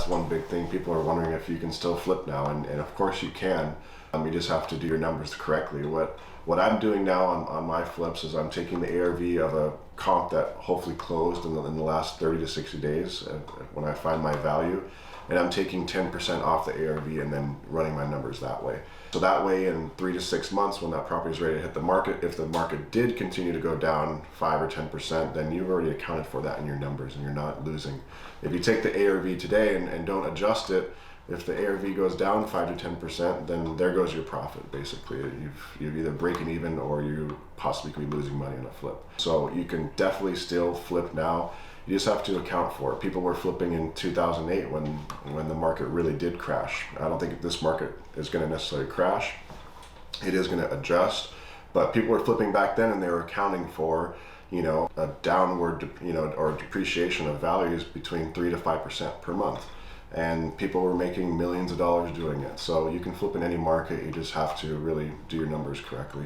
that's one big thing. People are wondering if you can still flip now, and of course you can. You just have to do your numbers correctly. What I'm doing now on my flips is I'm taking the ARV of a comp that hopefully closed in the last 30 to 60 days when I find my value, and I'm taking 10% off the ARV and then running my numbers that way. So that way in 3 to 6 months when that property is ready to hit the market, if the market did continue to go down 5 or 10%, then you've already accounted for that in your numbers and you're not losing. If you take the ARV today and don't adjust it, if the ARV goes down 5 to 10%, then there goes your profit. Basically, you've either breaking even or you possibly could be losing money on a flip. So you can definitely still flip now. You just have to account for it. People were flipping in 2008 when the market really did crash. I don't think this market is going to necessarily crash. It is going to adjust, but people were flipping back then and they were accounting for, a downward, or depreciation of values between 3 to 5% per month. And people were making millions of dollars doing it. So you can flip in any market, you just have to really do your numbers correctly.